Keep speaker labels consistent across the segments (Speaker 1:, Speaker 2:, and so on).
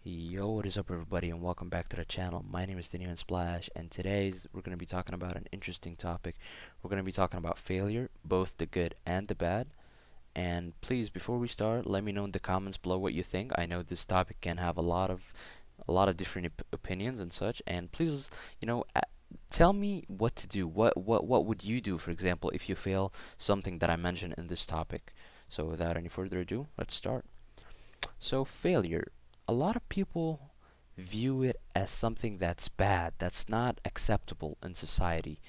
Speaker 1: Yo, what is up everybody and welcome back to the channel. My name is Daniel Splash and we're going to be talking about an interesting topic. We're going to be talking about failure, both the good and the bad. And please, before we start, let me know in the comments below what you think. I know this topic can have a lot of different opinions and such, and please, tell me what to do. What would you do, for example, if you fail something that I mentioned in this topic? So without any further ado, let's start. So failure, a lot of people view it as something that's bad, that's not acceptable in society.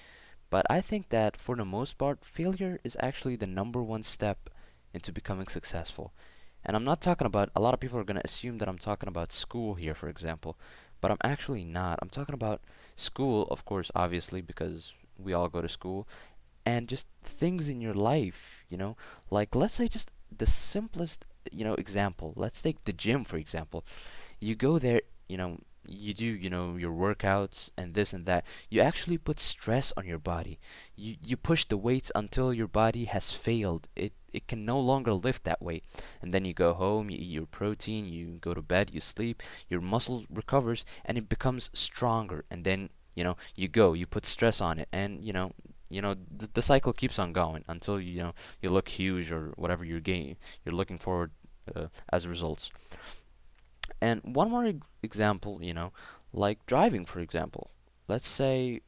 Speaker 1: But I think that for the most part, failure is actually the number one step into becoming successful. And I'm not talking about, a lot of people are going to assume that I'm talking about school here, for example, but I'm actually not. I'm talking about school, of course, obviously, because we all go to school, and just things in your life, like let's say just the simplest, example. Let's take the gym, for example. You go there, you do, your workouts and this and that. You actually put stress on your body. You push the weights until your body has failed. It can no longer lift that weight. And then you go home, you eat your protein, you go to bed, you sleep, your muscle recovers and it becomes stronger. And then, you put stress on it and, the cycle keeps on going until you look huge or whatever you're looking forward as results. And one more example, like driving, for example. Let's say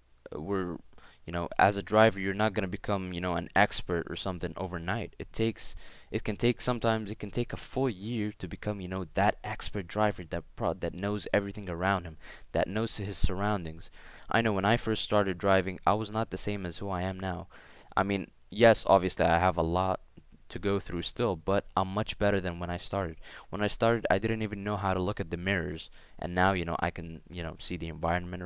Speaker 1: as a driver, you're not going to become, an expert or something overnight. Sometimes it can take a full year to become, that expert driver that knows everything around him, that knows his surroundings. I know when I first started driving, I was not the same as who I am now. I mean, yes, obviously I have a lot to go through still, but I'm much better than when I started. When I started, I didn't even know how to look at the mirrors, and now, I can, see the environment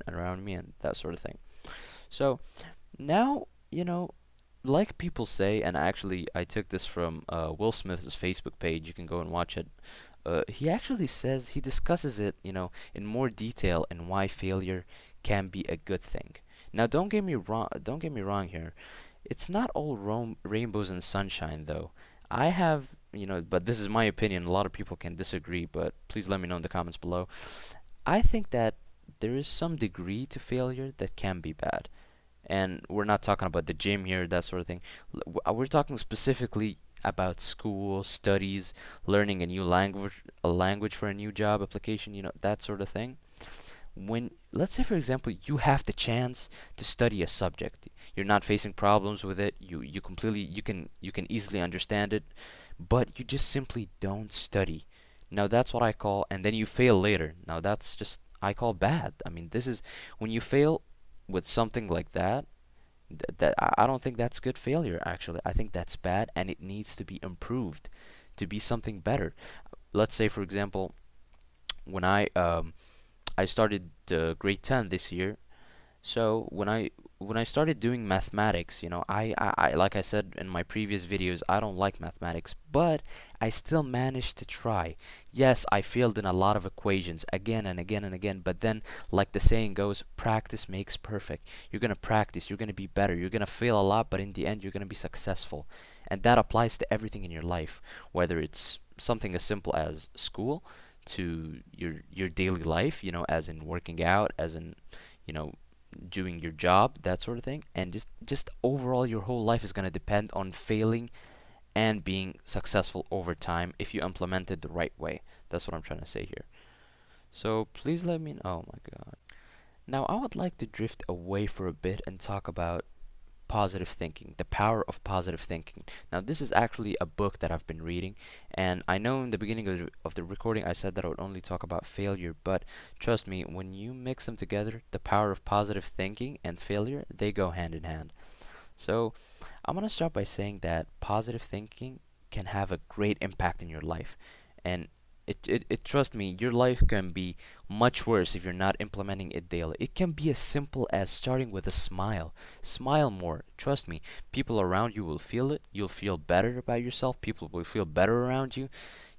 Speaker 1: around me and that sort of thing. So now, like people say, and actually I took this from Will Smith's Facebook page. You can go and watch it. He actually says he discusses it, in more detail and why failure can be a good thing. Now, don't get me wrong. Don't get me wrong here. It's not all rainbows and sunshine, though. I have, but this is my opinion. A lot of people can disagree, but please let me know in the comments below. I think that there is some degree to failure that can be bad. And we're not talking about the gym here, that sort of thing. We're talking specifically about school, studies, learning a language for a new job application, that sort of thing. When, let's say, for example, you have the chance to study a subject, you're not facing problems with it, you can easily understand it, but you just simply don't study. Now that's what I call, and then you fail later. Now that's just, I call bad. I mean, this is when you fail with something like that. That I don't think that's good failure. Actually, I think that's bad, and it needs to be improved to be something better. Let's say, for example, when I started grade 10 this year. So when I started doing mathematics, I like I said in my previous videos, I don't like mathematics, but I still managed to try. Yes, I failed in a lot of equations again and again and again, but then, like the saying goes, practice makes perfect. You're gonna practice, you're gonna be better, you're gonna fail a lot, but in the end, you're gonna be successful. And that applies to everything in your life, whether it's something as simple as school to your daily life, as in working out, as in, you know, doing your job, that sort of thing, and just overall your whole life is going to depend on failing and being successful over time if you implement it the right way. That's what I'm trying to say here. So please let me know. Oh my god. Now I would like to drift away for a bit and talk about positive thinking, the power of positive thinking. Now, this is actually a book that I've been reading, and I know in the beginning of the recording I said that I would only talk about failure, but trust me, when you mix them together, the power of positive thinking and failure, they go hand in hand. So, I'm going to start by saying that positive thinking can have a great impact in your life. And trust me, your life can be much worse if you're not implementing it daily. It can be as simple as starting with a smile. Smile more. Trust me, people around you will feel it. You'll feel better about yourself. People will feel better around you.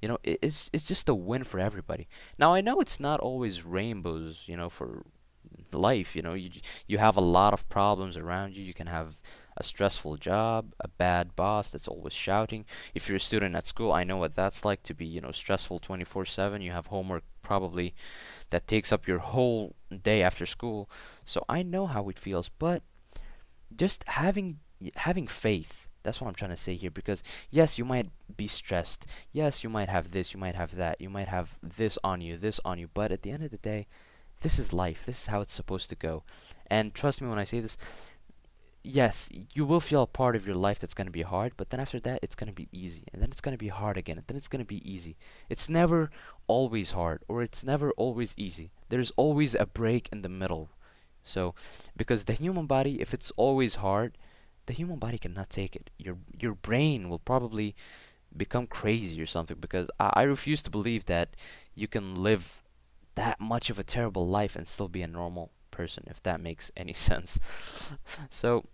Speaker 1: It's just a win for everybody. Now, I know it's not always rainbows, for life. You have a lot of problems around you. You can have a stressful job, a bad boss that's always shouting. If you're a student at school, I know what that's like to be, stressful 24/7. You have homework probably that takes up your whole day after school. So I know how it feels, but just having faith. That's what I'm trying to say here, because yes, you might be stressed. Yes, you might have this, you might have that. You might have this on you, but at the end of the day, this is life. This is how it's supposed to go. And trust me when I say this, yes, you will feel a part of your life that's going to be hard, but then after that, it's going to be easy. And then it's going to be hard again, and then it's going to be easy. It's never always hard, or it's never always easy. There's always a break in the middle. So, because the human body, if it's always hard, the human body cannot take it. Your brain will probably become crazy or something, because I refuse to believe that you can live that much of a terrible life and still be a normal person, if that makes any sense. So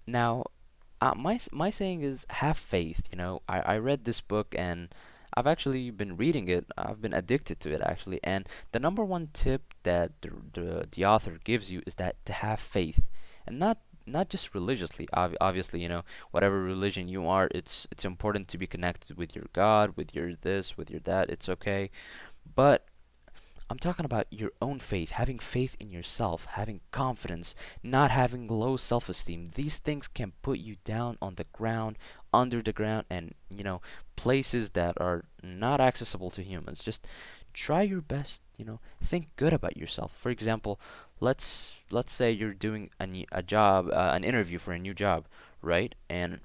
Speaker 1: now, my saying is have faith. I read this book and I've actually been reading it. I've been addicted to it actually. And the number one tip that the author gives you is that to have faith, and not just religiously. Obviously, whatever religion you are, it's important to be connected with your God, with your this, with your that. It's okay, but I'm talking about your own faith, having faith in yourself, having confidence, not having low self-esteem. These things can put you down on the ground, under the ground, and, places that are not accessible to humans. Just try your best, think good about yourself. For example, let's say you're doing a job, an interview for a new job, right? And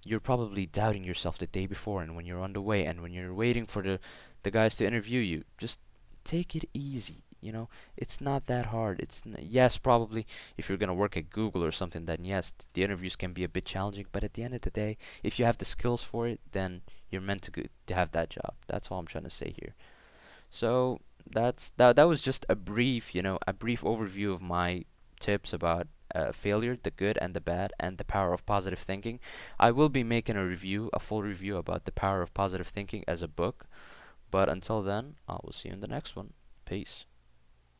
Speaker 1: you're probably doubting yourself the day before, and when you're on the way, and when you're waiting for the guys to interview you. Just take it easy. It's not that hard. Yes, probably if you're gonna work at Google or something, then yes, the interviews can be a bit challenging. But at the end of the day, if you have the skills for it, then you're meant to have that job. That's all I'm trying to say here. So that was just a brief overview of my tips about failure, the good and the bad, and the power of positive thinking. I will be making a full review about the power of positive thinking as a book. But until then, I will see you in the next one. Peace.